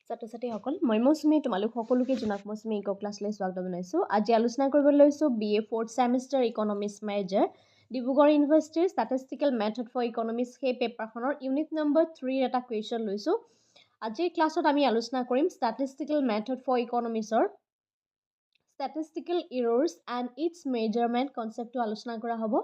ছাত্ৰ-ছাত্ৰীসকল মই মৌচুমী তোমালোক সকলোকে জনাক মৌচুমী ইক' ক্লাছলৈ স্বাগতম জনাইছোঁ। আজি আলোচনা কৰিবলৈ লৈছোঁ BA 4th semester economics major Dibrugarh ইউনিভাৰ্চিটিৰ ষ্টেটিষ্টিকেল মেথড ফৰ ইকনমিক্স সেই পেপাৰখনৰ ইউনিট নম্বৰ 3 এটা কুৱেশ্যন লৈছোঁ। আজিৰ ক্লাছত আমি আলোচনা কৰিম ষ্টেটিষ্টিকেল মেথড ফৰ ইকনমিক্সৰ statistical errors and its measurement কনচেপ্টটো আলোচনা কৰা হ'ব।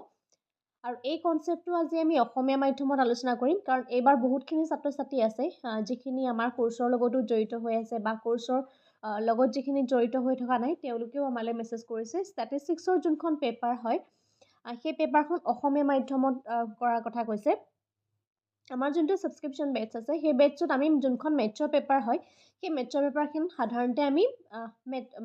আৰু এই কনচেপ্টটো আজি আমি অসমীয়া মাধ্যমত আলোচনা কৰিম, কাৰণ এইবাৰ বহুতখিনি ছাত্ৰ ছাত্ৰী আছে যিখিনি আমাৰ কোৰ্চৰ লগতো জড়িত হৈ আছে বা কোৰ্চৰ লগত যিখিনি জড়িত হৈ থকা নাই তেওঁলোকেও আমালৈ মেছেজ কৰিছে। ষ্টেটিষ্টিক্সৰ যোনখন পেপাৰ হয় সেই পেপাৰখন অসমীয়া মাধ্যমত কৰাৰ কথা কৈছে। আমাৰ যোনটো ছাবস্ক্ৰিপশ্যন বেটছ আছে সেই বেটছত আমি যোনখন মেথছৰ পেপাৰ হয় সেই মেথছৰ পেপাৰখন সাধাৰণতে আমি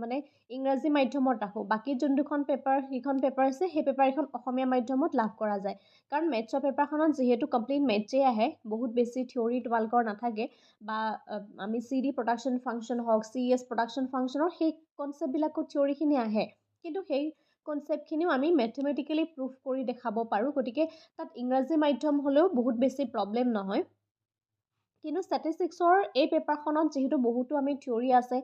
মানে ইংৰাজী মাধ্যমত ৰাখোঁ। বাকী যোন দুখন পেপাৰ সেইখন পেপাৰ আছে সেই পেপাৰখন অসমীয়া মাধ্যমত লাভ কৰা যায়, কাৰণ মেথছৰ পেপাৰখনত যিহেতু কমপ্লিট মেথছেই আহে, বহুত বেছি থিয়ৰী তোমালোকৰ নাথাকে বা আমি CD প্ৰডাকশ্যন ফাংচন হওক CS প্ৰডাকশ্যন ফাংচনৰ সেই কনচেপ্টবিলাকত থিয়ৰীখিনি আহে, কিন্তু সেই কনচেপ্টখিনিও আমি মেথমেটিকেলি প্ৰুফ কৰি দেখাব পাৰোঁ। গতিকে তাত ইংৰাজী মাধ্যম হ'লেও বহুত বেছি প্ৰব্লেম নহয়। কিন্তু ষ্টেটিষ্টিক্সৰ এই পেপাৰখনত যিহেতু বহুতো আমি থিয়ৰী আছে,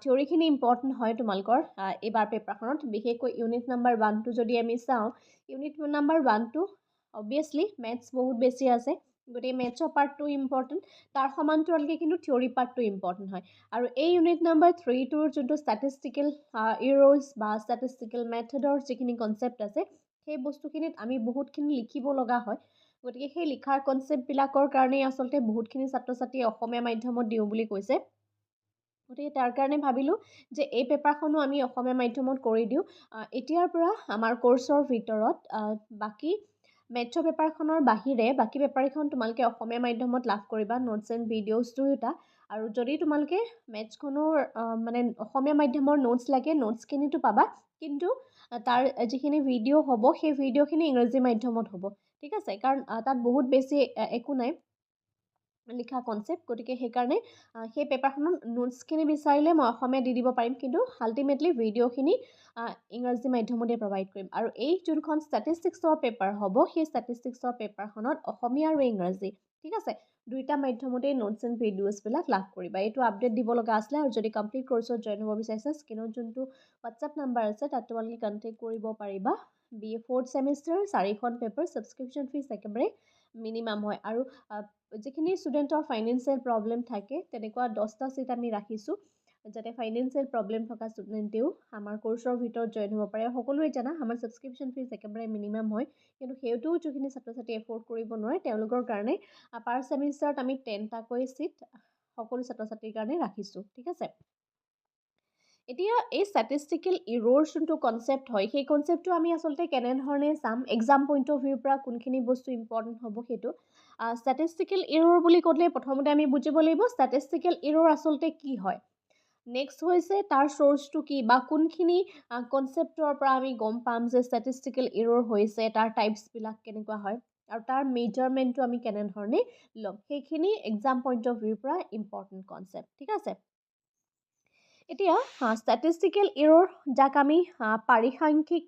থিয়ৰীখিনি ইম্পৰ্টেণ্ট হয় তোমালোকৰ এইবাৰ পেপাৰখনত, বিশেষকৈ ইউনিট নাম্বাৰ 1 যদি আমি চাওঁ, ইউনিট নাম্বাৰ 1 অবভিয়াছলি মেথছ বহুত বেছি আছে, গতিকে মেথছৰ পাৰ্টটো ইম্পৰ্টেণ্ট, তাৰ সমান্তৰালকৈ কিন্তু থিয়ৰী পাৰ্টটো ইম্পৰ্টেণ্ট হয়। আৰু এই ইউনিট নাম্বাৰ 3টোৰ যোনটো ষ্টেটিষ্টিকেল ইৰৰ্ছ বা ষ্টেটিষ্টিকেল মেথডৰ যিখিনি কনচেপ্ট আছে সেই বস্তুখিনিত আমি বহুতখিনি লিখিব লগা হয়। গতিকে সেই লিখাৰ কনচেপ্টবিলাকৰ কাৰণেই আচলতে বহুতখিনি ছাত্ৰ ছাত্ৰীয়ে অসমীয়া মাধ্যমত দিওঁ বুলি কৈছে। গতিকে তাৰ কাৰণে ভাবিলোঁ যে এই পেপাৰখনো আমি অসমীয়া মাধ্যমত কৰি দিওঁ। এতিয়াৰ পৰা আমাৰ কোৰ্চৰ ভিতৰত বাকী মেথছৰ পেপাৰখনৰ বাহিৰে বাকী পেপাৰখন তোমালোকে অসমীয়া মাধ্যমত লাভ কৰিবা, নোটছ এণ্ড ভিডিঅ'জ দুয়োটা। আৰু যদি তোমালোকে মেথছখনৰ মানে অসমীয়া মাধ্যমৰ নোটছ লাগে, নোটছখিনিতো পাবা, কিন্তু তাৰ যিখিনি ভিডিঅ' হ'ব সেই ভিডিঅ'খিনি ইংৰাজী মাধ্যমত হ'ব, ঠিক আছে, কাৰণ তাত বহুত বেছি একো নাই লিখা কনচেপ্ট। গতিকে সেইকাৰণে সেই পেপাৰখনত নোটছখিনি বিচাৰিলে মই অসমীয়া দি দিব পাৰিম, কিন্তু আল্টিমেটলি ভিডিঅ'খিনি ইংৰাজী মাধ্যমতে প্ৰভাইড কৰিম। আৰু এই যোনখন ষ্টেটিষ্টিক্সৰ পেপাৰ হ'ব সেই ষ্টেটিষ্টিক্সৰ পেপাৰখনত অসমীয়া আৰু ইংৰাজী, ঠিক আছে, দুইটা মাধ্যমতেই নোটছ এণ্ড ভিডিঅ'জবিলাক লাভ কৰিবা। এইটো আপডেট দিব লগা আছিলে। আৰু যদি কমপ্লিট কোৰ্চত জইন হ'ব বিচাৰিছা, স্ক্ৰীনত যোনটো হোৱাটছআপ নাম্বাৰ আছে তাত তোমালোকে কণ্টেক্ট কৰিব পাৰিবা। BA 4th চেমিষ্টাৰ 4খন পেপাৰ, ছাবস্ক্ৰিপশ্যন ফিজ একেবাৰে মিনিমাম হয়। আৰু যিখিনি ষ্টুডেণ্টৰ ফাইনেন্সিয়েল প্ৰব্লেম থাকে তেনেকুৱা 10টা ছিট আমি ৰাখিছোঁ, যাতে ফাইনেন্সিয়েল প্ৰব্লেম থকা ষ্টুডেণ্টেও আমাৰ কোৰ্চৰ ভিতৰত জইন হ'ব পাৰে। সকলোৱে জানা আমাৰ ছাবস্ক্ৰিপশ্যন ফিজ একেবাৰে মিনিমাম হয়, কিন্তু সেইটোও যিখিনি ছাত্ৰ ছাত্ৰী এফৰ্ড কৰিব নোৱাৰে তেওঁলোকৰ কাৰণে পাৰ ছেমিষ্টাৰত আমি 10টাকৈ ছিট সকলো ছাত্ৰ ছাত্ৰীৰ কাৰণে ৰাখিছোঁ, ঠিক আছে। এতিয়া এই ষ্টেটিষ্টিকেল ইৰৰ্ছ যোনটো কনচেপ্ট হয় সেই কনচেপ্টটো আমি আচলতে কেনেধৰণে চাম, এক্সাম পইণ্ট অফ ভিউৰ পৰা কোনখিনি বস্তু ইম্পৰ্টেণ্ট হ'ব সেইটো। ষ্টেটিষ্টিকেল ইৰৰ বুলি ক'লে প্ৰথমতে আমি বুজিব লাগিব ষ্টেটিষ্টিকেল ইৰৰ আচলতে কি হয়। নেক্সট হৈছে তাৰ চ'ৰ্চটো কি বা কোনখিনি কনচেপ্টৰ পৰা আমি গম পাম যে ষ্টেটিষ্টিকেল ইৰৰ হৈছে, তাৰ টাইপছবিলাক কেনেকুৱা হয়, আৰু তাৰ মেজাৰমেণ্টটো আমি কেনেধৰণে ল'ম, সেইখিনি এক্সাম পইণ্ট অফ ভিউৰ পৰা ইম্পৰ্টেণ্ট কনচেপ্ট, ঠিক আছে। এতিয়া ষ্টেটিষ্টিকেল ইৰৰ যাক আমি পাৰিসাংখ্যিক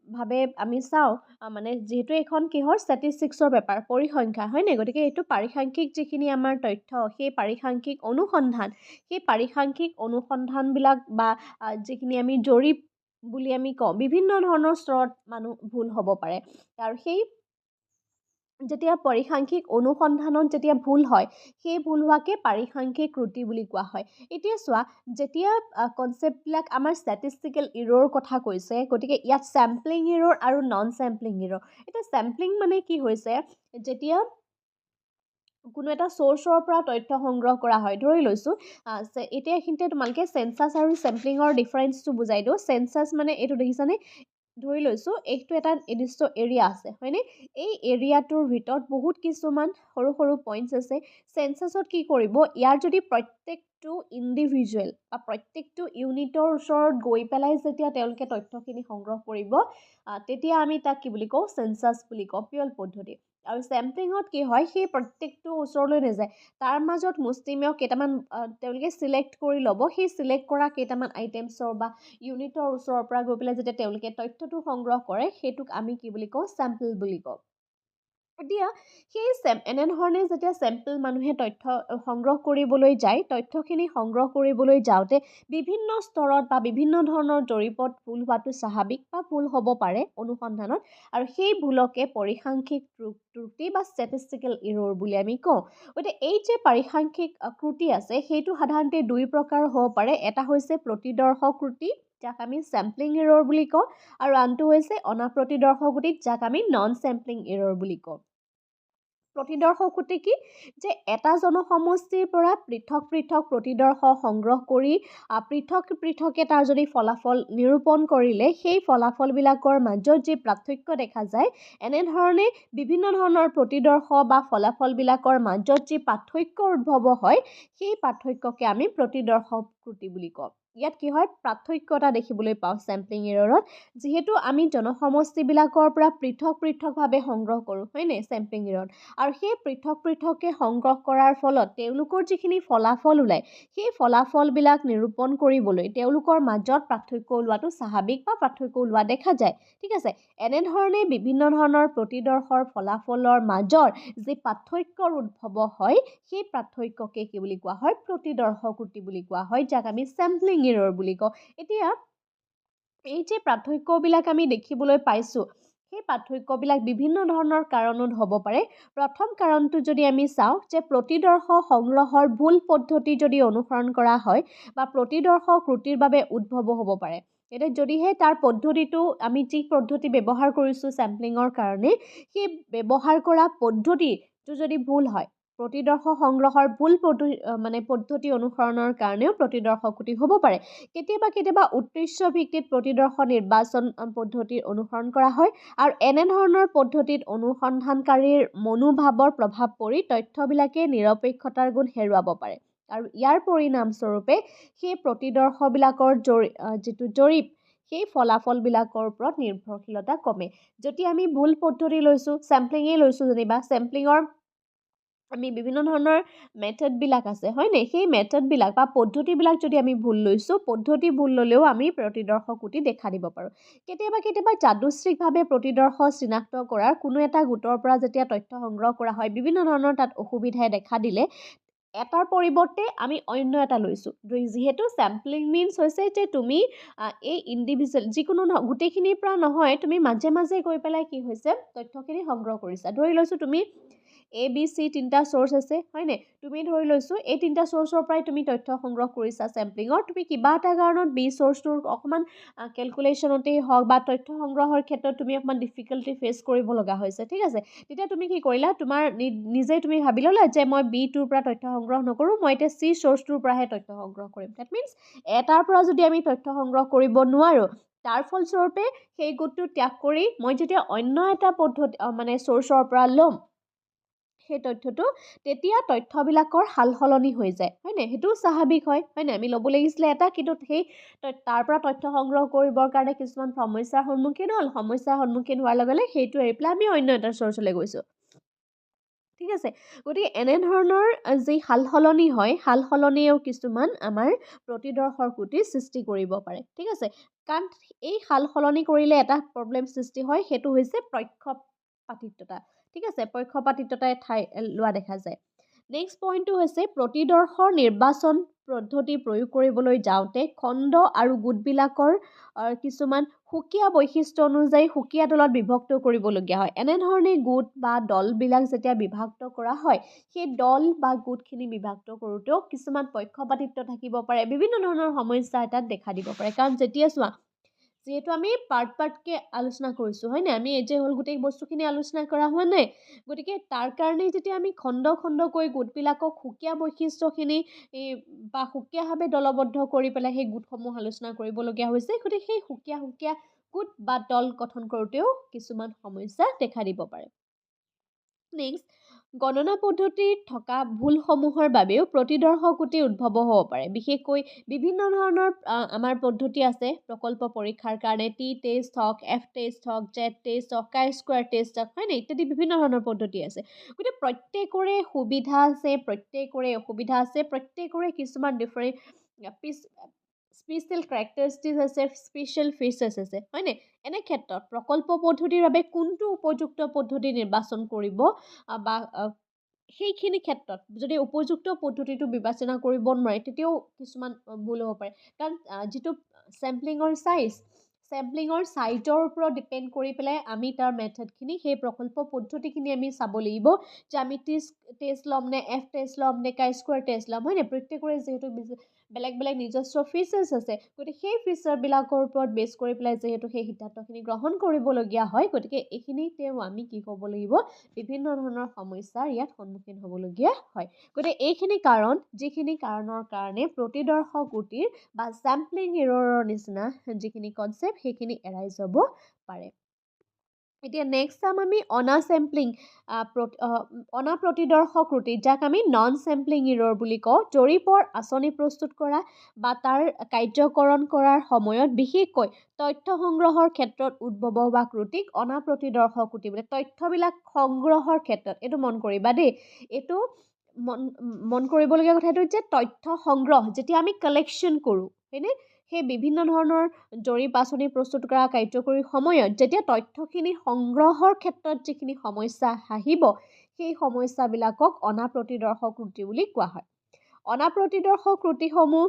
ভাৱে আমি চাওঁ, মানে যিহেতু এইখন কিহৰ ষ্টেটিষ্টিক্সৰ পেপাৰ, পৰিসংখ্যা হয় নাই, গতিকে এইটো পাৰিসাংখ্যিক যিখিনি আমাৰ তথ্য সেই পাৰিসাংখ্যিক অনুসন্ধান, সেই পাৰিসাংখ্যিক অনুসন্ধানবিলাক বা যিখিনি আমি জৰীপ বুলি আমি কওঁ, বিভিন্ন ধৰণৰ স্তৰত মানুহ ভুল হ'ব পাৰে। আৰু সেই যেতিয়া পৰিসাংখ্যিক অনুসন্ধানত যেতিয়া ভুল হয় সেই ভুল হোৱাকে পাৰিসাংখ্যিক ত্ৰুটি বুলি কোৱা হয়। এতিয়া চোৱা, যেতিয়া কনচেপ্টবিলাক আমাৰ ষ্টেটিষ্টিকেল ইৰৰৰ কথা কৈছে, গতিকে ইয়াত চেম্পলিং ইৰৰ আৰু নন চেম্পলিং ইৰৰ। এতিয়া চেম্পলিং মানে কি হৈছে, যেতিয়া কোনো এটা চ'ৰ্চৰ পৰা তথ্য সংগ্ৰহ কৰা হয়, ধৰি লৈছোঁ এতিয়া এইখিনিতে তোমালোকে চেনচাছ আৰু চেম্পলিঙৰ ডিফাৰেঞ্চটো বুজাই দিওঁ। চেনচাছ মানে এইটো দেখিছানে, ধৰি লৈছোঁ এইটো এটা নিৰ্দিষ্ট এৰিয়া আছে হয়নে, এই এৰিয়াটোৰ ভিতৰত বহুত কিছুমান সৰু সৰু পইণ্টছ আছে। চেনচাছত কি কৰিব, ইয়াৰ যদি প্ৰত্যেকটো ইণ্ডিভিজুৱেল বা প্ৰত্যেকটো ইউনিটৰ ওচৰত গৈ পেলাই যেতিয়া তেওঁলোকে তথ্যখিনি সংগ্ৰহ কৰিব, তেতিয়া আমি তাক কি বুলি কওঁ, চেনচাছ বুলি কওঁ, পিয়ল পদ্ধতি। আৰু চেম্পলিঙত কি হয়, সেই প্ৰত্যেকটো ওচৰলৈ নাযায়, তাৰ মাজত মুষ্টিমেয় কেইটামান তেওঁলোকে চিলেক্ট কৰি ল'ব, সেই চিলেক্ট কৰা কেইটামান আইটেমছৰ বা ইউনিটৰ ওচৰৰ পৰা গৈ পেলাই যেতিয়া তেওঁলোকে তথ্যটো সংগ্ৰহ কৰে সেইটোক আমি কি বুলি কওঁ, চেম্পল বুলি কওঁ। এতিয়া সেই এনেধৰণে যেতিয়া চেম্পল মানুহে তথ্য সংগ্ৰহ কৰিবলৈ যায়, তথ্যখিনি সংগ্ৰহ কৰিবলৈ যাওঁতে বিভিন্ন স্তৰত বা বিভিন্ন ধৰণৰ জৰীপত ভুল হোৱাটো স্বাভাৱিক বা ভুল হ'ব পাৰে অনুসন্ধানত, আৰু সেই ভুলকে পৰিসাংখ্যিক ত্ৰুটি বা ষ্টেটিষ্টিকেল ইৰ'ৰ বুলি আমি কওঁ। গতিকে এই যে পৰিসাংখ্যিক ত্ৰুটি আছে, সেইটো সাধাৰণতে দুই প্ৰকাৰ হ'ব পাৰে। এটা হৈছে প্ৰতিদৰ্শ ত্ৰুটি, যাক আমি চেম্পলিং ইৰ'ৰ বুলি কওঁ, আৰু আনটো হৈছে অনাপ্ৰতিদৰ্শ ত্ৰুটি, যাক আমি নন চেম্পলিং ইৰ'ৰ বুলি কওঁ। প্ৰতিদৰ্শ ত্ৰুটি কি? যে এটা জনসমষ্টিৰ পৰা পৃথক পৃথক প্ৰতিদৰ্শ সংগ্ৰহ কৰি পৃথক পৃথকে তাৰ যদি ফলাফল নিৰূপণ কৰিলে, সেই ফলাফলবিলাকৰ মাজত যি পাৰ্থক্য দেখা যায়, এনেধৰণে বিভিন্ন ধৰণৰ প্ৰতিদৰ্শ বা ফলাফলবিলাকৰ মাজত যি পাৰ্থক্য উদ্ভৱ হয়, সেই পাৰ্থক্যকে আমি প্ৰতিদৰ্শ ত্ৰুটি বুলি কওঁ। ইয়াত কি হয়, পাৰ্থক্য এটা দেখিবলৈ পাওঁ চেম্পলিং এৰৰত, যিহেতু আমি জনসমষ্টিবিলাকৰ পৰা পৃথক পৃথকভাৱে সংগ্ৰহ কৰোঁ, হয়নে, চেম্পলিং এৰত, আৰু সেই পৃথক পৃথকে সংগ্ৰহ কৰাৰ ফলত তেওঁলোকৰ যিখিনি ফলাফল ওলায়, সেই ফলাফলবিলাক নিৰূপণ কৰিবলৈ তেওঁলোকৰ মাজত পাৰ্থক্য ওলোৱাটো স্বাভাৱিক বা পাৰ্থক্য ওলোৱা দেখা যায়। ঠিক আছে, এনেধৰণে বিভিন্ন ধৰণৰ প্ৰতিদৰ্শৰ ফলাফলৰ মাজৰ যি পাৰ্থক্যৰ উদ্ভৱ হয়, সেই পাৰ্থক্যকে কি বুলি কোৱা হয়, প্ৰতিদৰ্শ ত্ৰুটি বুলি কোৱা হয়, যাক আমি চেম্পলিং ইৰ'ৰ বুলি কওঁ। এতিয়া এই যে পাৰ্থক্যবিলাক আমি দেখিবলৈ পাইছোঁ, সেই পাৰ্থক্যবিলাক বিভিন্ন ধৰণৰ কাৰণত হ'ব পাৰে। প্ৰথম কাৰণটো যদি আমি চাওঁ, যে প্ৰতিদৰ্শ সংগ্ৰহৰ ভুল পদ্ধতি যদি অনুসৰণ কৰা হয়, বা প্ৰতিদৰ্শ ত্ৰুটিৰ বাবে উদ্ভৱ হ'ব পাৰে। এতিয়া যদিহে তাৰ পদ্ধতিটো, আমি যি পদ্ধতি ব্যৱহাৰ কৰিছোঁ চেম্পলিঙৰ কাৰণে, সেই ব্যৱহাৰ কৰা পদ্ধতিটো যদি ভুল হয়, প্ৰতিদৰ্শ সংগ্ৰহৰ ভুল পদ্ধতি অনুসৰণৰ কাৰণেও প্ৰতিদৰ্শ ত্ৰুটি হ'ব পাৰে। কেতিয়াবা উদ্দেশ্য ভিত্তিত প্ৰতিদৰ্শ নিৰ্বাচন পদ্ধতি অনুসৰণ কৰা হয়, আৰু এনেধৰণৰ পদ্ধতিত অনুসন্ধানকাৰীৰ মনোভাৱৰ প্ৰভাৱ পৰি তথ্যবিলাকে নিৰপেক্ষতাৰ গুণ হেৰুৱাব পাৰে, আৰু ইয়াৰ পৰিণামস্বৰূপে সেই প্ৰতিদৰ্শবিলাকৰ যিটো জৰীপ, সেই ফলাফলবিলাকৰ ওপৰত নিৰ্ভৰশীলতা কমে। যদি আমি ভুল পদ্ধতি লৈছোঁ, চেম্পলিঙেই লৈছোঁ যেনিবা, চেম্পলিঙৰ আমি বিভিন্ন ধৰণৰ মেথডবিলাক আছে, হয়নে, সেই মেথডবিলাক বা পদ্ধতিবিলাক যদি আমি ভুল লৈছোঁ, পদ্ধতি ভুল ল'লেও আমি প্ৰতিদৰ্শ ত্ৰুটি দেখা দিব পাৰোঁ। কেতিয়াবা যাদৃচ্ছিকভাৱে প্ৰতিদৰ্শ চিনাক্ত কৰাৰ কোনো এটা গোটৰ পৰা যেতিয়া তথ্য সংগ্ৰহ কৰা হয়, বিভিন্ন ধৰণৰ তাত অসুবিধাই দেখা দিলে, এটাৰ পৰিৱৰ্তে আমি অন্য এটা লৈছোঁ। যিহেতু চেম্পলিং মিনছ হৈছে যে তুমি এই ইণ্ডিভিজুৱেল যিকোনো গোটেইখিনিৰ পৰা নহয়, তুমি মাজে মাজে গৈ পেলাই কি হৈছে, তথ্যখিনি সংগ্ৰহ কৰিছা। ধৰি লৈছোঁ তুমি ABC 3টা চ'ৰ্চ আছে, হয়নে, তুমি ধৰি লৈছোঁ এই 3টা চ'ৰ্চৰ পৰাই তুমি তথ্য সংগ্ৰহ কৰিছা চেম্পলিঙৰ। তুমি কিবা এটা কাৰণত B চ'ৰ্চটোৰ অকণমান কেলকুলেশ্যনতেই হওক বা তথ্য সংগ্ৰহৰ ক্ষেত্ৰত তুমি অকণমান ডিফিকাল্টি ফেচ কৰিব লগা হৈছে। ঠিক আছে, তেতিয়া তুমি কি কৰিলা, তোমাৰ নিজেই তুমি ভাবি ল'লা যে মই B2ৰ পৰা তথ্য সংগ্ৰহ নকৰোঁ, মই এতিয়া C চ'ৰ্চটোৰ পৰাহে তথ্য সংগ্ৰহ কৰিম। ডেট মিনছ এটাৰ পৰা যদি আমি তথ্য সংগ্ৰহ কৰিব নোৱাৰোঁ, তাৰ ফলস্বৰূপে সেই গোটটো ত্যাগ কৰি মই যেতিয়া অন্য এটা চ'ৰ্চৰ পৰা ল'ম সেই তথ্যটো, তেতিয়া তথ্যবিলাকৰ সাল সলনি হৈ যায়, হয়নে, সেইটোও স্বাভাৱিক হয়, হয়নে, আমি ল'ব লাগিছিলে এটা, কিন্তু তাৰ পৰা তথ্য সংগ্ৰহ কৰিবৰ কাৰণে কিছুমান সমস্যাৰ সন্মুখীন হ'ল, সমস্যাৰ সন্মুখীন হোৱাৰ লগে লগে সেইটো এৰি পেলাই আমি অন্য এটা চ'ৰ্চলৈ গৈছোঁ। ঠিক আছে, গতিকে এনেধৰণৰ যি সাল সলনি হয়, সাল সলনিয়েও কিছুমান আমাৰ প্ৰতিদৰ্শৰ ত্ৰুটিৰ সৃষ্টি কৰিব পাৰে। ঠিক আছে, কাৰণ এই সাল সলনি কৰিলে এটা প্ৰব্লেম সৃষ্টি হয়, সেইটো হৈছে পক্ষপাতিত্বতা। ঠিক আছে, পক্ষপাতিত্বতাই ঠাই লোৱা দেখা যায়। নেক্সট পইণ্টটো হৈছে প্ৰতিদৰ্শৰ নিৰ্বাচন পদ্ধতি প্ৰয়োগ কৰিবলৈ যাওঁতে খণ্ড আৰু গোটবিলাকৰ কিছুমান সুকীয়া বৈশিষ্ট্য অনুযায়ী সুকীয়া দলত বিভক্ত কৰিবলগীয়া হয়। এনেধৰণে গোট বা দলবিলাক যেতিয়া বিভক্ত কৰা হয়, সেই দল বা গোটখিনি বিভক্ত কৰোঁতেও কিছুমান পক্ষপাতিত্ব থাকিব পাৰে, বিভিন্ন ধৰণৰ সমস্যা এটাত দেখা দিব পাৰে। কাৰণ যেতিয়া চোৱা, যিহেতু আমি পাৰ্টকৈ আলোচনা কৰিছোঁ, হয় নাই, আমি এই যে হ'ল গোটেই বস্তুখিনি আলোচনা কৰা হোৱা নাই, গতিকে তাৰ কাৰণে যেতিয়া আমি খণ্ড খণ্ডকৈ গোটবিলাকক সুকীয়া বৈশিষ্ট্যখিনি বা সুকীয়াভাৱে দলবদ্ধ কৰি পেলাই সেই গোটসমূহ আলোচনা কৰিবলগীয়া হৈছে, গতিকে সেই সুকীয়া গোট বা দল গঠন কৰোঁতেও কিছুমান সমস্যা দেখা দিব পাৰে। নেক্সট, গণনা পদ্ধতিত থকা ভুলসমূহৰ বাবেও প্ৰতিদৰ্শ ত্ৰুটি উদ্ভৱ হ'ব পাৰে। বিশেষকৈ বিভিন্ন ধৰণৰ আমাৰ পদ্ধতি আছে প্ৰকল্প পৰীক্ষাৰ কাৰণে, টি টেষ্ট হওক, F টেষ্ট হওক, জেড টেষ্ট হওক, কাই স্কোৱাৰ টেষ্ট হওক, হয় নাই, ইত্যাদি বিভিন্ন ধৰণৰ পদ্ধতি আছে। গতিকে প্ৰত্যেকৰে সুবিধা আছে, প্ৰত্যেকৰে অসুবিধা আছে, প্ৰত্যেকৰে কিছুমান স্পেচিয়েল কেৰেক্টাৰিষ্টিক্স আছে, স্পেচিয়েল ফিচাৰ্ছ আছে, হয়নে? এনে ক্ষেত্ৰত প্ৰকল্প পদ্ধতিৰ বাবে কোনটো উপযুক্ত পদ্ধতি নিৰ্বাচন কৰিব বা সেইখিনি ক্ষেত্ৰত যদি উপযুক্ত পদ্ধতিটো বিবেচনা কৰিব নোৱাৰে তেতিয়াও কিছুমান ভুল হ'ব পাৰে। কাৰণ যিটো চেম্পলিঙৰ চাইজৰ ওপৰত ডিপেণ্ড কৰি পেলাই আমি তাৰ মেথডখিনি সেই প্ৰকল্প পদ্ধতিখিনি আমি চাব লাগিব যে আমি টেষ্ট ল'ম নে এফ টেষ্ট ল'ম নে কাই স্কুৱাৰ টেষ্ট ল'ম, হয়নে? প্ৰত্যেকৰে যিহেতু বেলেগ বেলেগ নিজস্ব ফিচাৰ্ছ আছে, গতিকে সেই ফিচাৰবিলাকৰ ওপৰত বেছ কৰি পেলাই যিহেতু সেই সিদ্ধান্তখিনি গ্ৰহণ কৰিবলগীয়া হয়, গতিকে এইখিনিতেও আমি কি ক'ব লাগিব, বিভিন্ন ধৰণৰ সমস্যাৰ ইয়াত সন্মুখীন হ'বলগীয়া হয়। গতিকে এইখিনি কাৰণ, যিখিনি কাৰণৰ কাৰণে প্ৰতিদৰ্শ ত্ৰুটিৰ বা চেম্পলিং এৰৰৰ নিচিনা যিখিনি কনচেপ্ট সেইখিনি এৰাই যাব পাৰে। এতিয়া নেক্সট চাম আমি অনাপ্ৰতিদৰ্শ ত্ৰুটি, যাক আমি নন চেম্পলিং ইৰৰ বুলি কওঁ। জৰীপৰ আঁচনি প্ৰস্তুত কৰা বা তাৰ কাৰ্যকৰণ কৰাৰ সময়ত বিশেষকৈ তথ্য সংগ্ৰহৰ ক্ষেত্ৰত উদ্ভৱ হোৱা ত্ৰুটিক অনাপ্ৰতিদৰ্শ ত্ৰুটি বোলে। তথ্যবিলাক সংগ্ৰহৰ ক্ষেত্ৰত, এইটো মন কৰিবা দেই, এইটো মন কৰিবলগীয়া কথা এইটো যে তথ্য সংগ্ৰহ যেতিয়া আমি কালেকশ্যন কৰোঁ, হয়নে? সেই বিভিন্ন ধৰণৰ জৰীপ আঁচনি প্ৰস্তুত কৰা কাৰ্যকৰী সময়ত যেতিয়া তথ্যখিনি সংগ্ৰহৰ ক্ষেত্ৰত যিখিনি সমস্যা আহিব, সেই সমস্যাবিলাকক অনাপ্ৰতিদৰ্শ ত্ৰুটি বুলি কোৱা হয়। অনাপ্ৰতিদৰ্শ ত্ৰুটিসমূহ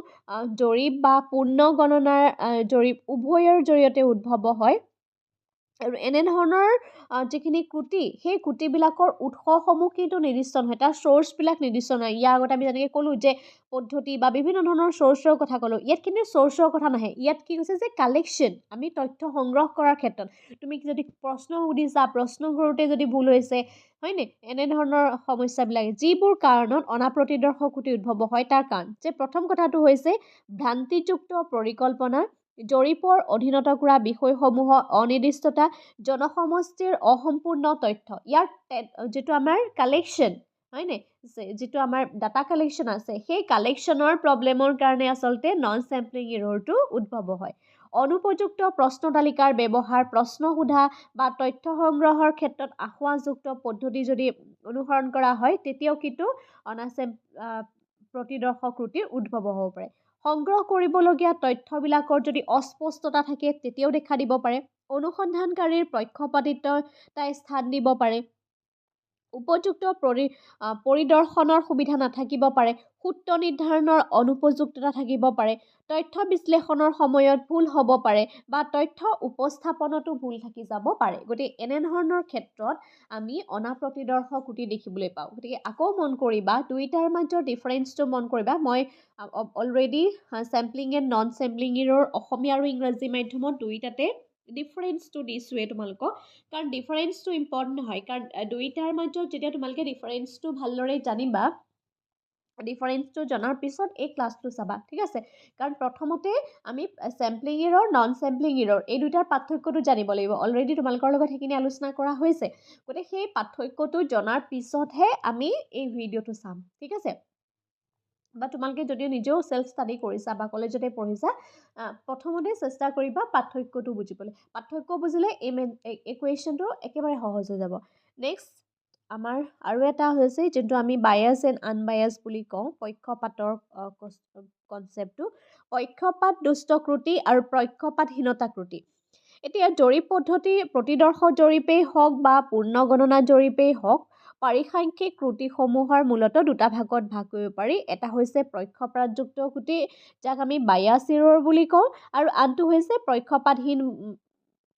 জৰীপ বা পূৰ্ণ গণনাৰ জৰীপ উভয়ৰ জৰিয়তে উদ্ভৱ হয়। আৰু এনেধৰণৰ যিখিনি ত্ৰুটি, সেই ত্ৰুটিবিলাকৰ উৎসসমূহ কিন্তু নিৰ্দিষ্ট নহয়, তাৰ চ'ৰ্চবিলাক নিৰ্দিষ্ট নহয়। ইয়াৰ আগতে আমি যেনেকৈ ক'লোঁ যে পদ্ধতি বা বিভিন্ন ধৰণৰ চ'ৰ্চৰ কথা ক'লোঁ, ইয়াত কিন্তু চ'ৰ্চৰ কথা নাহে। ইয়াত কি কৈছে যে কালেকশ্যন, আমি তথ্য সংগ্ৰহ কৰাৰ ক্ষেত্ৰত তুমি যদি প্ৰশ্ন সুধিছা, প্ৰশ্ন কৰোঁতে যদি ভুল হৈছে, হয়নে? এনেধৰণৰ সমস্যাবিলাক যিবোৰ কাৰণত অনাপ্ৰতিদৰ্শ ত্ৰুটি উদ্ভৱ হয় তাৰ কাৰণ যে প্ৰথম কথাটো হৈছে ভ্ৰান্তিযুক্ত পৰিকল্পনা, জৰীপৰ অধীনত কৰা বিষয়সমূহৰ অনিৰ্দিষ্টতা, জনসমষ্টিৰ অসম্পূৰ্ণ তথ্য। ইয়াৰ যিটো আমাৰ কালেকশ্যন, হয়নে? যিটো আমাৰ ডাটা কালেকশ্যন আছে, সেই কালেকশ্যনৰ প্ৰব্লেমৰ কাৰণে আচলতে নন চেম্পলিং ইৰৰটো উদ্ভৱ হয়। অনুপযুক্ত প্ৰশ্ন তালিকাৰ ব্যৱহাৰ, প্ৰশ্ন সোধা বা তথ্য সংগ্ৰহৰ ক্ষেত্ৰত আসোঁৱাহযুক্ত পদ্ধতি যদি অনুসৰণ কৰা হয় তেতিয়াও কিন্তু প্ৰতিদৰ্শ ত্ৰুটিৰ উদ্ভৱ হ'ব পাৰে। সংগ্ৰহ কৰিবলগীয়া তথ্যবিলাকৰ যদি অস্পষ্টতা থাকে তেতিয়াও দেখা দিব পাৰে। অনুসন্ধানকাৰীৰ পক্ষপাতিত্বতাই স্থান দিব পাৰে। উপযুক্ত পৰিদৰ্শনৰ সুবিধা নাথাকিব পাৰে। সূত্ৰ নিৰ্ধাৰণৰ অনুপযুক্ততা থাকিব পাৰে। তথ্য বিশ্লেষণৰ সময়ত ভুল হ'ব পাৰে বা তথ্য উপস্থাপনতো ভুল থাকি যাব পাৰে। গতিকে এনেধৰণৰ ক্ষেত্ৰত আমি অনাপ্ৰতিদৰ্শ ত্ৰুটি দেখিবলৈ পাওঁ। গতিকে আকৌ মন কৰিবা, দুইটাৰ মাজৰ ডিফাৰেঞ্চটো মন কৰিবা। মই already sampling and non sampling error Asomiya আৰু ইংৰাজী মাধ্যমত দুইটাতে ডিফাৰেঞ্চটো দিছোঁৱেই তোমালোকক, কাৰণ ডিফাৰেঞ্চটো ইম্পৰ্টেণ্ট হয়। কাৰণ দুইটাৰ মাজত যেতিয়া তোমালোকে ডিফাৰেঞ্চটো ভালদৰে জানিবা, ডিফাৰেঞ্চটো জনাৰ পিছত এই ক্লাছটো চাবা, ঠিক আছে? কাৰণ প্ৰথমতে আমি চেম্পলিং ইৰৰ, নন চেম্পলিং ইৰৰ এই দুটাৰ পাৰ্থক্যটো জানিব লাগিব। অলৰেডি তোমালোকৰ লগত সেইখিনি আলোচনা কৰা হৈছে। গতিকে সেই পাৰ্থক্যটো জনাৰ পিছতহে আমি এই ভিডিঅ'টো চাম, ঠিক আছে? বা তোমালোকে যদিও নিজেও চেল্ফ ষ্টাডি কৰিছা বা কলেজতে পঢ়িছা, প্ৰথমতে চেষ্টা কৰিবা পাৰ্থক্যটো বুজিবলৈ। পাৰ্থক্য বুজিলে এই কুৱেশ্যনটো একেবাৰে সহজ হৈ যাব। নেক্সট আমাৰ আৰু এটা হৈছে যোনটো আমি বায়াছ এণ্ড আনবায়াছ বুলি কওঁ, পক্ষপাতৰ কনচেপ্টটো। পক্ষপাত দুষ্ট ত্ৰুটি আৰু পক্ষপাতহীনতা ত্ৰুটি। এতিয়া জৰীপ পদ্ধতি, প্ৰতিদৰ্শ জৰীপেই হওক বা পূৰ্ণ গণনা জৰীপেই হওক, পাৰিসাংখ্যিক ত্ৰুটিসমূহৰ মূলতঃ দুটা ভাগত ভাগ কৰিব পাৰি। এটা হৈছে পক্ষপাতযুক্ত ত্ৰুটি, যাক আমি বায়াছ ইৰৰ বুলি কওঁ, আৰু আনটো হৈছে পক্ষপাতহীন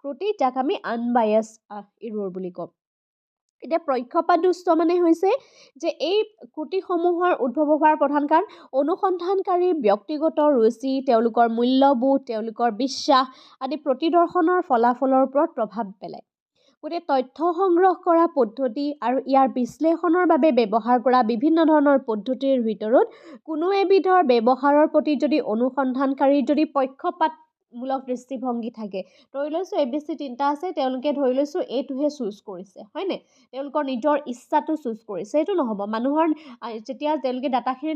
ত্ৰুটি, যাক আমি আনবায়াছ ইৰৰ বুলি কওঁ। এতিয়া পক্ষপাত দুষ্ট মানে হৈছে যে এই ত্ৰুটিসমূহৰ উদ্ভৱ হোৱাৰ প্ৰধান কাৰণ অনুসন্ধানকাৰীৰ ব্যক্তিগত ৰুচি, তেওঁলোকৰ মূল্যবোধ, তেওঁলোকৰ বিশ্বাস আদি প্ৰতিদৰ্শনৰ ফলাফলৰ ওপৰত প্ৰভাৱ পেলায়। গতিকে তথ্য সংগ্ৰহ কৰা পদ্ধতি আৰু ইয়াৰ বিশ্লেষণৰ বাবে ব্যৱহাৰ কৰা বিভিন্ন ধৰণৰ পদ্ধতিৰ ভিতৰত কোনো এবিধৰ ব্যৱহাৰৰ প্ৰতি যদি অনুসন্ধানকাৰীৰ যদি পক্ষপাতমূলক দৃষ্টিভংগী থাকে, ধৰি লৈছোঁ ABC 3টা আছে, তেওঁলোকে ধৰি লৈছোঁ এইটোহে চুজ কৰিছে, হয়নে? তেওঁলোকৰ নিজৰ ইচ্ছাটো চুজ কৰিছে, সেইটো নহ'ব। মানুহৰ যেতিয়া তেওঁলোকে ডাটাখিনি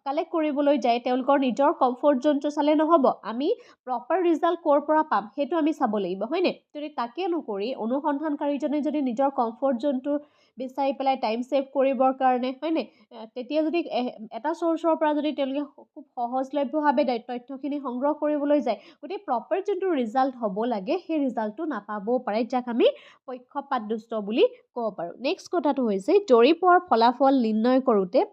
কালেক্ট কৰিবলৈ যায়, তেওঁলোকৰ নিজৰ কমফৰ্ট জোনটো চালে নহ'ব। আমি প্ৰপাৰ ৰিজাল্ট ক'ৰ পৰা পাম সেইটো আমি চাব লাগিব, হয়নে? যদি তাকে নকৰি অনুসন্ধানকাৰীজনে যদি নিজৰ কমফৰ্ট জোনটো বিচাৰি পেলাই টাইম ছেভ কৰিবৰ কাৰণে হয়নে তেতিয়া যদি এটা চ'ৰ্চৰ পৰা যদি তেওঁলোকে খুব সহজলভ্যভাৱে তথ্যখিনি সংগ্ৰহ কৰিবলৈ যায় গতিকে প্ৰপাৰ যোনটো ৰিজাল্ট হ'ব লাগে সেই ৰিজাল্টটো নাপাবও পাৰে যাক আমি পক্ষপাতদুষ্ট বুলি ক'ব পাৰোঁ নেক্সট কথাটো হৈছে জৰীপৰ ফলাফল নিৰ্ণয় কৰোঁতে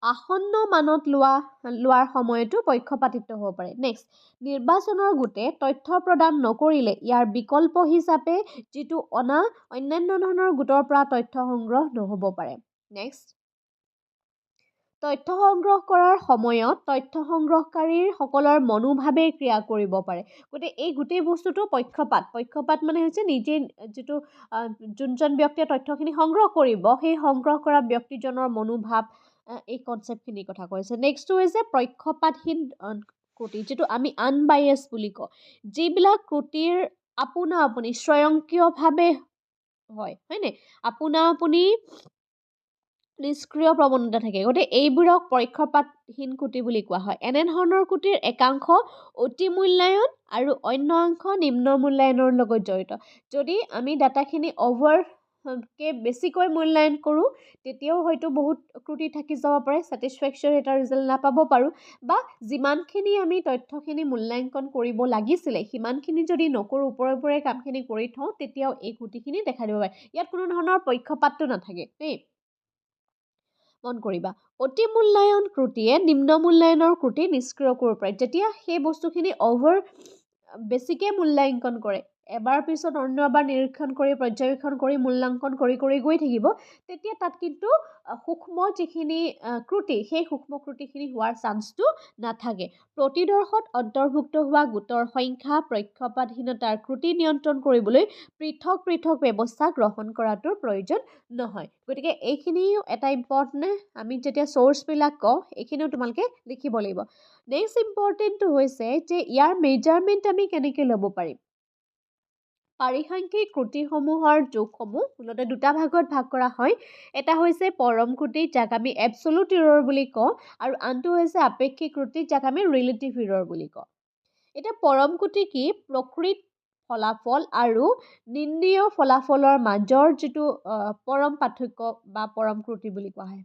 আসন্ন মানত লোৱাৰ সময়তো পক্ষপাতিত্ব হ'ব পাৰে নেক্সট নিৰ্বাচনৰ গোটে তথ্য প্ৰদান নকৰিলে ইয়াৰ বিকল্প হিচাপে যিটো অন্যান্য ধৰণৰ গোটৰ পৰা তথ্য সংগ্ৰহ নহ'ব পাৰে নেক্সট তথ্য সংগ্ৰহ কৰাৰ সময়ত তথ্য সংগ্ৰহকাৰীৰ সকলৰ মনোভাৱে ক্ৰিয়া কৰিব পাৰে গতিকে এই গোটেই বস্তুটো পক্ষপাত মানে হৈছে নিজে যিটো যোনজন ব্যক্তিয়ে তথ্যখিনি সংগ্ৰহ কৰিব সেই সংগ্ৰহ কৰা ব্যক্তিজনৰ মনোভাৱ এই কনচেপ্টখিনিৰ কথা কৈছে নেক্সটটো হৈছে পক্ষপাতহীন ক্ৰুটি যিটো আমি আনবায়াছ বুলি কওঁ যিবিলাক ক্ৰুটিৰ আপোনা আপুনি স্বয়ংক্ৰিয়ভাৱে হয়নে আপোনা আপুনি নিষ্ক্ৰিয় প্ৰৱণতা থাকে গতিকে এইবোৰক পক্ষপাতহীন ক্ৰুটি বুলি কোৱা হয় এনেধৰণৰ ক্ৰুটিৰ একাংশ অতি মূল্যায়ন আৰু অন্য অংশ নিম্ন মূল্যায়নৰ লগত জড়িত যদি আমি ডাটাখিনি কে বেছিকৈ মূল্যায়ন কৰোঁ তেতিয়াও হয়তো বহুত ক্ৰুটি থাকি যাব পাৰে ছেটিছফেকশ্যন এটা ৰিজাল্ট নাপাব পাৰোঁ বা যিমানখিনি আমি তথ্যখিনি মূল্যাংকন কৰিব লাগিছিলে সিমানখিনি যদি নকৰোঁ ওপৰে কামখিনি কৰি থওঁ তেতিয়াও এই ক্ৰুটিখিনি দেখা দিব পাৰে ইয়াত কোনো ধৰণৰ পক্ষপাতটো নাথাকে দেই মন কৰিবা অতি মূল্যায়ন ক্ৰুটিয়ে নিম্ন মূল্যায়নৰ ক্ৰুটি নিষ্ক্ৰিয় কৰিব পাৰে যেতিয়া সেই বস্তুখিনি বেছিকৈ মূল্যাংকন কৰে এবাৰ পিছত অন্য এবাৰ নিৰীক্ষণ কৰি পৰ্যবেক্ষণ কৰি মূল্যাংকন কৰি গৈ থাকিব তেতিয়া তাত কিন্তু সূক্ষ্ম যিখিনি ক্ৰুটি সেই সূক্ষ্ম ক্ৰুটিখিনি হোৱাৰ চান্সটো নাথাকে প্ৰতিদৰ্শত অন্তৰ্ভুক্ত হোৱা গোটৰ সংখ্যা পক্ষপাতহীনতাৰ ক্ৰুটি নিয়ন্ত্ৰণ কৰিবলৈ পৃথক ব্যৱস্থা গ্ৰহণ কৰাটোৰ প্ৰয়োজন নহয় গতিকে এইখিনিও এটা ইম্পৰ্টেণ্ট আমি যেতিয়া চ'ৰ্চবিলাক কওঁ এইখিনিও তোমালোকে লিখিব লাগিব নেক্সট ইম্পৰ্টেণ্টটো হৈছে যে ইয়াৰ মেজাৰমেণ্ট আমি কেনেকৈ ল'ব পাৰিম পাৰিসাংখ্যিক ক্ৰুটিসমূহৰ জোখসমূহ মূলতে দুটা ভাগত ভাগ কৰা হয় এটা হৈছে পৰম ক্ৰুটি যাক আমি এবছলুট ইৰৰ বুলি কওঁ আৰু আনটো হৈছে আপেক্ষিক ক্ৰুটি যাক আমি ৰিলেটিভ ইৰৰ বুলি কওঁ এতিয়া পৰম ক্ৰুটি কি প্ৰকৃত ফলাফল আৰু নিৰ্ণীয় ফলাফলৰ মাজৰ যিটো পৰম পাৰ্থক্য বা পৰম ক্ৰুটি বুলি কোৱা হয়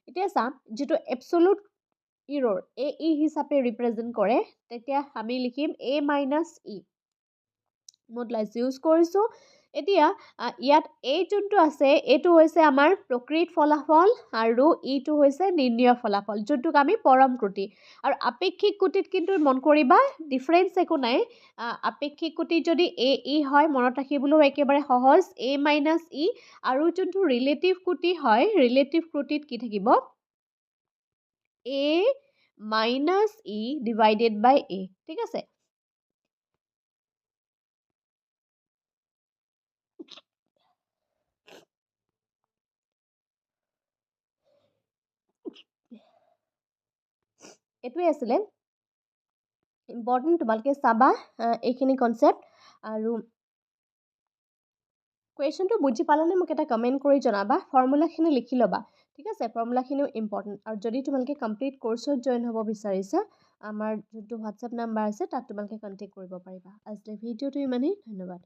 এতিয়া চাম যিটো এবছলুট ইৰৰ ই হিচাপে ৰিপ্ৰেজেণ্ট কৰে তেতিয়া আমি লিখিম A - E মডুলাছ ইউজ কৰিছোঁ এতিয়া ইয়াত এই যোনটো আছে এইটো হৈছে আমাৰ প্ৰকৃত ফলাফল আৰু ইটো হৈছে নিৰ্ণীয় ফলাফল যোনটোক আমি পৰম ক্ৰুটি আৰু আপেক্ষিক ক্ৰুটিত কিন্তু মন কৰিবা ডিফাৰেঞ্চ একো নাই আপেক্ষিক ক্ৰুটি যদি E হয় মনত ৰাখিবলৈও একেবাৰে সহজ A - E আৰু যোনটো ৰিলেটিভ ক্ৰুটি হয় ৰিলেটিভ ক্ৰুটিত কি থাকিব A - E divided by A ঠিক আছে এইটোৱে আছিলে ইম্পৰ্টেণ্ট তোমালোকে চাবা এইখিনি কনচেপ্ট আৰু কুৱেশ্যনটো বুজি পালানে মোক এটা কমেণ্ট কৰি জনাবা ফৰ্মুলাখিনি লিখি ল'বা ঠিক আছে ফৰ্মুলাখিনিও ইম্পৰ্টেণ্ট আৰু যদি তোমালোকে কমপ্লিট কোৰ্চত জইন হ'ব বিচাৰিছা আমাৰ যোনটো হোৱাটছএপ নাম্বাৰ আছে তাত তোমালোকে কণ্টেক্ট কৰিব পাৰিবা আজিলৈ ভিডিঅ'টো ইমানেই ধন্যবাদ